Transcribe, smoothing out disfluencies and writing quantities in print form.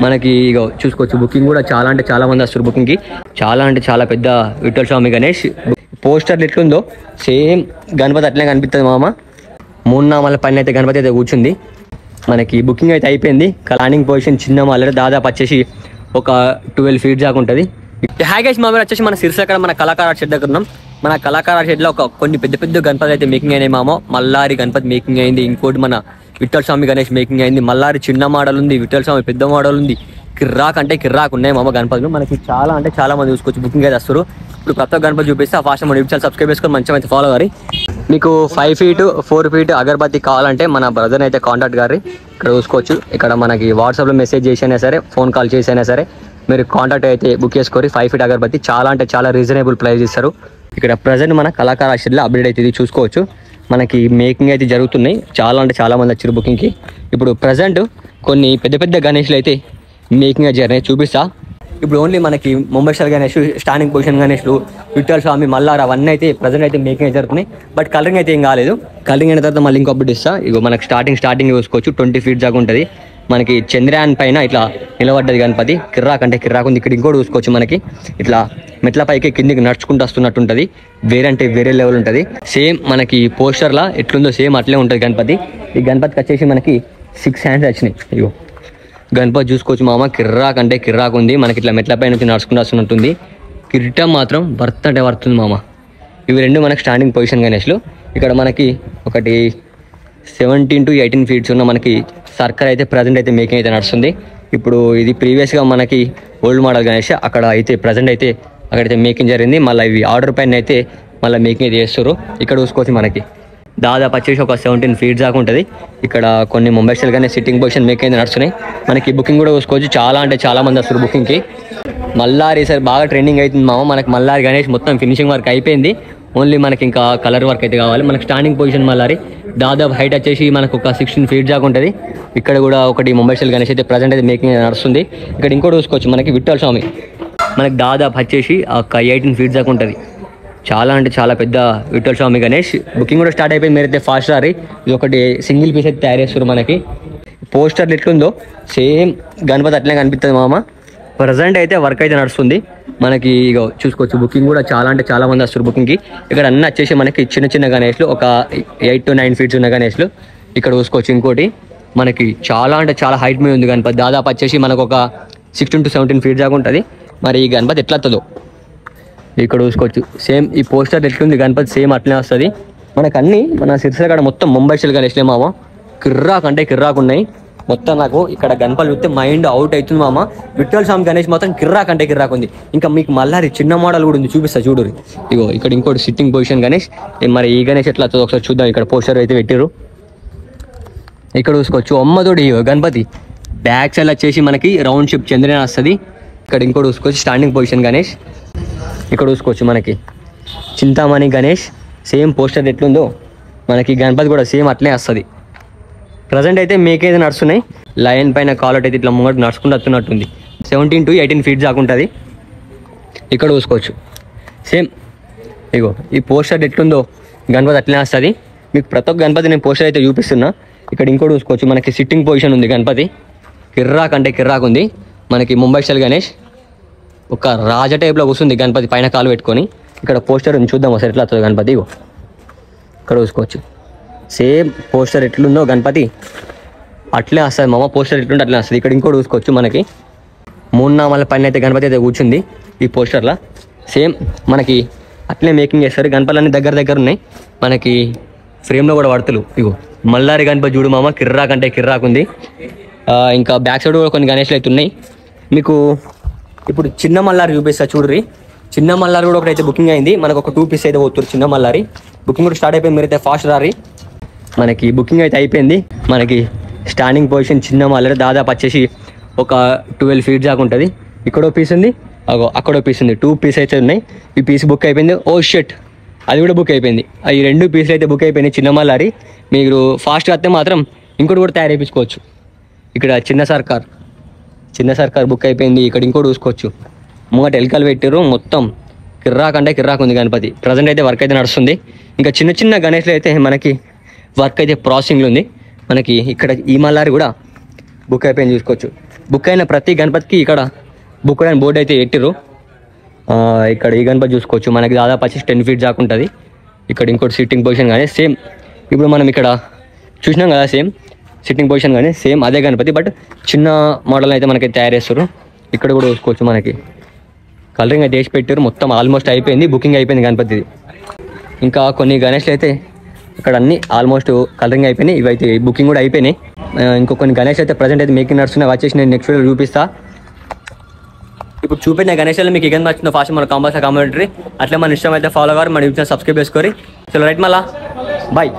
మనకి ఇక చూసుకోవచ్చు. బుకింగ్ కూడా చాలా అంటే చాలా మంది వస్తారు బుకింగ్కి. చాలా అంటే చాలా పెద్ద విఠల్ స్వామి గణేష్. పోస్టర్లు ఎట్లుందో సేమ్ గణపతి అట్లనే కనిపిస్తుంది మామ. 3 నామాల పైన అయితే గణపతి అయితే కూర్చుంది. మనకి బుకింగ్ అయితే అయిపోయింది. ప్లానింగ్ పొజిషన్ చిన్న మాల దాదాపు వచ్చేసి ఒక 12 ఫీట్ దాకా ఉంటుంది. హాయ్ గైస్, మా మీద వచ్చేసి మన సిరిసిల్ల మన కళాకార షెడ్ దగ్గర ఉన్నాం. మన కళాకార షెడ్లో కొన్ని పెద్ద పెద్ద గణపతి అయితే మేకింగ్ అయినాయి మామ. మల్లారి గణపతి మేకింగ్ అయింది, ఇంకోటి మన విఠల్ స్వామి గణేష్ మేకింగ్ అయింది. మల్లారి చిన్న మోడల్ ఉంది, విఠల్ స్వామి పెద్ద మోడల్ ఉంది. కిర్రాక్ అంటే కిర్రాక్ ఉన్నాయి మామ గణపతులు. మనకి చాలా అంటే చాలా మంది చూసుకోవచ్చు, బుకింగ్ అయితే వస్తారు. ఇప్పుడు కొత్త గణపతి చూపిస్తే ఆ ఫాస్ట్ మన యూట్యూబ్ ఛానల్ సబ్స్క్రైబ్ చేసుకొని మంచిగా అయితే ఫాలో అవ్వాలి. మీకు 5 ఫీట్ 4 ఫీట్ అగరబత్తి కావాలంటే మన బ్రదర్ అయితే కాంటాక్ట్ గారి ఇక్కడ చూసుకోవచ్చు. ఇక్కడ మనకి వాట్సాప్లో మెసేజ్ చేసైనా సరే, ఫోన్ కాల్ చేసైనా సరే మీరు కాంటాక్ట్ అయితే బుక్ చేసుకోరి. 5 ఫీట్ అగరబత్తి చాలా అంటే చాలా రీజనబుల్ ప్రైస్ ఇస్తారు. ఇక్కడ ప్రజెంట్ మన కళాకార షెడ్లో అప్డేట్ అయితే ఇది చూసుకోవచ్చు. మనకి మేకింగ్ అయితే జరుగుతున్నాయి. చాలా అంటే చాలా మంది వచ్చారు బుకింగ్కి. ఇప్పుడు ప్రజెంట్ కొన్ని పెద్ద పెద్ద గణేష్లు అయితే మేకింగ్ అయితే జరిగినాయి, చూపిస్తా. ఇప్పుడు ఓన్లీ మనకి Mumbai style Ganesh, standing position గణేష్లు, విఠల్ స్వామి, మల్లార్ అవన్నీ అయితే ప్రజెంట్ అయితే మేకింగ్ అయితే జరుగుతున్నాయి. బట్ కలరింగ్ అయితే ఏం కాలేదు. కలరింగ్ అయిన తర్వాత మళ్ళీ ఇంకో అప్డేట్ ఇస్తా. ఇగో మనకి స్టార్టింగ్ చూసుకోవచ్చు. 20 ఫీట్ దాకా ఉంటుంది. మనకి చంద్రయాన్ పైన ఇట్లా నిలబడ్డది గణపతి. కిర్రాక్ అంటే కిర్రాక్ ఉంది. ఇక్కడ ఇంకోటి చూసుకోవచ్చు. మనకి ఇట్లా మెట్ల పైకి కిందికి నడుచుకుంటూ వస్తున్నట్టు ఉంటుంది. వేరే వేరే లెవెల్ ఉంటుంది. సేమ్ మనకి పోస్టర్లా ఎట్లుందో సేమ్ అట్లే ఉంటుంది గణపతి. ఈ గణపతికి వచ్చేసి మనకి 6 హ్యాండ్స్ వచ్చినాయి. ఇగో గణపతి చూసుకోవచ్చు మామ. కిర్రాక్ అంటే కిర్రాక్ ఉంది. మనకి ఇట్లా మెట్ల పై నుంచి నడుచుకుంటూ వస్తున్నట్టుంది. కిరీటం మాత్రం వర్త్ అంటే వర్తుంది మామ. ఇవి రెండు మనకి స్టాండింగ్ పొజిషన్ గణేష్లు. ఇక్కడ మనకి ఒకటి 17 to 18 ఫీట్స్ ఉన్న మనకి సర్కర్ అయితే ప్రజెంట్ అయితే మేకింగ్ అయితే నడుస్తుంది. ఇప్పుడు ఇది ప్రీవియస్గా మనకి ఓల్డ్ మోడల్ గణేష్, అక్కడ అయితే ప్రజెంట్ అయితే అక్కడైతే మేకింగ్ జరిగింది. మళ్ళీ ఇవి ఆర్డర్ పైన అయితే మళ్ళీ మేకింగ్ అయితే చేస్తారు. ఇక్కడ చూసుకోవచ్చు మనకి దాదాపు వచ్చేసి ఒక 17 ఫీట్ దాకా ఉంటుంది. ఇక్కడ కొన్ని ముంబై స్టైల్ కానీ సిట్టింగ్ పొజిషన్ మేకింగ్ అయితే నడుస్తున్నాయి. మనకి బుకింగ్ కూడా చూసుకోవచ్చు. చాలా అంటే చాలా మంది వస్తారు బుకింగ్కి. మల్లారి సార్ బాగా ట్రెండింగ్ అవుతుంది మామ. మనకి మల్లారి గణేష్ మొత్తం ఫినిషింగ్ వర్క్ అయిపోయింది. ఓన్లీ మనకి ఇంకా కలర్ వర్క్ అయితే కావాలి. మనకి స్టాండింగ్ పొజిషన్ మల్లారి దాదాపు హైట్ వచ్చేసి మనకు ఒక 16 ఫీట్ దాకా ఉంటుంది. ఇక్కడ కూడా ఒకటి ముంబై స్టైల్ గణేష్ అయితే ప్రజెంట్ అయితే మేకింగ్ నడుస్తుంది. ఇక్కడ ఇంకోటి చూసుకోవచ్చు. మనకి విఠల్ స్వామి మనకి దాదాపు వచ్చేసి ఒక 18 ఫీట్ దాకా ఉంటుంది. చాలా అంటే చాలా పెద్ద విఠల్ స్వామి గణేష్. బుకింగ్ కూడా స్టార్ట్ అయిపోయింది. మీరైతే ఫాస్ట్ రారి. ఇది ఒకటి సింగిల్ పీస్ అయితే తయారు చేస్తారు. మనకి పోస్టర్లు ఎట్లుందో సేమ్ గణపతి అట్లనే కనిపిస్తుంది మామ. ప్రజెంట్ అయితే వర్క్ అయితే నడుస్తుంది. మనకి ఇక చూసుకోవచ్చు. బుకింగ్ కూడా చాలా అంటే చాలా మంది వస్తారు బుకింగ్కి. ఇక్కడ అన్నీ వచ్చేసి మనకి చిన్న చిన్న గణేష్లు, ఒక 8 to 9 ఫీట్స్ ఉన్న గణేష్లు. ఇక్కడ చూసుకోవచ్చు. ఇంకోటి మనకి చాలా అంటే చాలా హైట్ మీద ఉంది గణపతి. దాదాపు వచ్చేసి మనకు ఒక 16 to 17 ఫీట్ దాకా ఉంటుంది. మరి ఈ గణపతి ఎట్లా వస్తుందో ఇక్కడ చూసుకోవచ్చు. సేమ్ ఈ పోస్టర్ ఎట్లుంది గణపతి సేమ్ అట్లనే వస్తుంది. మనకు అన్ని మన సిరిసిల్ల కాడ మొత్తం ముంబై స్టైల్ గణేష్లే మామ. కిర్రాక్ అంటే కిర్రాక్ ఉన్నాయి మొత్తం. నాకు ఇక్కడ గణపతి చూస్తే మైండ్ అవుట్ అవుతుంది మామ. విఠల్ స్వామి గణేష్ మొత్తం కిర్రాక్ అంటే కిర్రాక్ ఉంది. ఇంకా మీకు మల్లారి చిన్న మోడల్ కూడా ఉంది, చూపిస్తా చూడు. ఇగో ఇక్కడ ఇంకోటి సిట్టింగ్ పొజిషన్ గణేష్. మరి ఈ గణేష్ ఎట్లా వస్తుందో ఒకసారి చూద్దాం. ఇక్కడ పోస్టర్ అయితే పెట్టారు. ఇక్కడ చూసుకోవచ్చు. అమ్మతోటి గణపతి బ్యాక్ సైడ్ వచ్చేసి మనకి రౌండ్ షేప్ చంద్రయాన్ వస్తుంది. ఇక్కడ ఇంకోటి చూసుకోవచ్చు. Standing position Ganesh. ఇక్కడ చూసుకోవచ్చు. మనకి చింతామణి గణేష్ సేమ్ పోస్టర్ ఎట్లుందో మనకి గణపతి కూడా సేమ్ అట్లే వస్తుంది. ప్రజెంట్ అయితే మేక్ అయితే నడుస్తున్నాయి. లయన్ పైన కాలట్ అయితే ఇట్లా ముంగట నడుచుకుంటూ వస్తున్నట్టుంది. 17 to 18 ఫీట్ దాకా ఉంటుంది. ఇక్కడ చూసుకోవచ్చు. సేమ్ ఇగో ఈ పోస్టర్ ఎట్లుందో గణపతి అట్లనే వస్తుంది. మీకు ప్రతి ఒక్క గణపతి నేను పోస్టర్ అయితే చూపిస్తున్నా. ఇక్కడ ఇంకోటి చూసుకోవచ్చు. మనకి సిట్టింగ్ పొజిషన్ ఉంది గణపతి. కిర్రాక్ అంటే కిర్రాక్ ఉంది. మనకి ముంబై స్టైల్ గణేష్ ఒక రాజ టైప్లో కూర్చుంది గణపతి పైన కాలు పెట్టుకొని. ఇక్కడ పోస్టర్ ఉంది, చూద్దాం ఒకసారి ఎట్లా వస్తుంది గణపతి. ఇగో ఇక్కడ చూసుకోవచ్చు. సేమ్ పోస్టర్ ఎట్లుందో గణపతి అట్లే వస్తుంది మామ. పోస్టర్ ఎట్లుంటే అట్లే వస్తుంది. ఇక్కడ ఇంకోటి చూసుకోవచ్చు. మనకి 3 నామాల పైన అయితే గణపతి అయితే కూర్చుంది ఈ పోస్టర్లో. సేమ్ మనకి అట్లే మేకింగ్ చేస్తారు. గణపతులు అన్నీ దగ్గర ఉన్నాయి. మనకి ఫ్రేమ్లో కూడా పడతలు. ఇగో మల్లారి గణపతి చూడు మామ. కిర్రాక్ అంటే కిర్రాక్ ఉంది. ఇంకా బ్యాక్ సైడ్ కూడా కొన్ని గణేష్లు అయితే ఉన్నాయి. మీకు ఇప్పుడు చిన్న మల్లారి చూపిస్తా చూడ్రి. చిన్న మల్లారి కూడా ఒకటైతే బుకింగ్ అయింది. మనకు ఒక 2 పీస్ అయితే పోతున్నారు చిన్న మల్లారి. బుకింగ్ కూడా స్టార్ట్ అయిపోయింది. మీరైతే ఫాస్ట్ రారి. మనకి బుకింగ్ అయితే అయిపోయింది. మనకి స్టాండింగ్ పొజిషన్ చిన్న మల్లారి దాదాపు వచ్చేసి ఒక 12 ఫీట్ దాకా ఉంటుంది. ఇక్కడో పీస్ ఉంది, అక్కడో పీస్ ఉంది. 2 పీస్ అయితే ఉన్నాయి. ఈ పీస్ బుక్ అయిపోయింది. ఓ షెట్ అది కూడా బుక్ అయిపోయింది. ఈ 2 పీసులు అయితే బుక్ అయిపోయినాయి చిన్న మల్లారి. మీరు ఫాస్ట్గా వస్తే మాత్రం ఇంకోటి కూడా తయారు చేయించుకోవచ్చు. ఇక్కడ చిన్న సర్కార్ బుక్ అయిపోయింది. ఇక్కడ ఇంకోటి చూసుకోవచ్చు. ముంగట ఎల్కలు పెట్టారు. మొత్తం కిర్రాక్ అంటే కిర్రాక్ ఉంది గణపతి. ప్రజెంట్ అయితే వర్క్ అయితే నడుస్తుంది. ఇంకా చిన్న చిన్న గణేష్లు అయితే మనకి వర్క్ అయితే ప్రాసెసింగ్లో ఉంది. మనకి ఇక్కడ ఈ మల్లారి కూడా బుక్ అయిపోయింది చూసుకోవచ్చు. బుక్ అయిన ప్రతి గణపతికి ఇక్కడ బుక్ అయిన బోర్డు అయితే పెట్టిర్రు. ఇక్కడ ఈ గణపతి చూసుకోవచ్చు, మనకి దాదాపు వచ్చేసి 10 feet దాకా ఉంటుంది. ఇక్కడ ఇంకోటి సిట్టింగ్ పొజిషన్ కానీ సేమ్ ఇప్పుడు మనం ఇక్కడ చూసినాం కదా, సేమ్ సిట్టింగ్ పొజిషన్ కానీ సేమ్ అదే గణపతి, బట్ చిన్న మోడల్ అయితే మనకి తయారు చేస్తారు. ఇక్కడ కూడా చూసుకోవచ్చు, మనకి కలరింగ్ అయితే వేసి పెట్టారు. మొత్తం ఆల్మోస్ట్ అయిపోయింది, బుకింగ్ అయిపోయింది గణపతిది. ఇంకా కొన్ని గణేష్లు అయితే ఇక్కడ అన్ని ఆల్మోస్ట్ కలరింగ్ అయిపోయినాయి, ఇవైతే బుకింగ్ కూడా అయిపోయినాయి. ఇంకో కొన్ని గణేష్ అయితే ప్రజెంట్ అయితే మేకింగ్ నడుస్తున్నాయి, వచ్చేసి నేను నెక్స్ట్ వీడియో చూపిస్తా. ఇప్పుడు చూపించిన గణేశాలు మీకు ఏం నచ్చిందో ఫాస్ట్ మన కామెంటరీ అట్లా మన ఇష్టం అయితే ఫాలో అవ్వరు, మన యూట్యూబ్ సబ్స్క్రైబ్ చేసుకోరి. చలో రైట్, మళ్ళా బాయ్.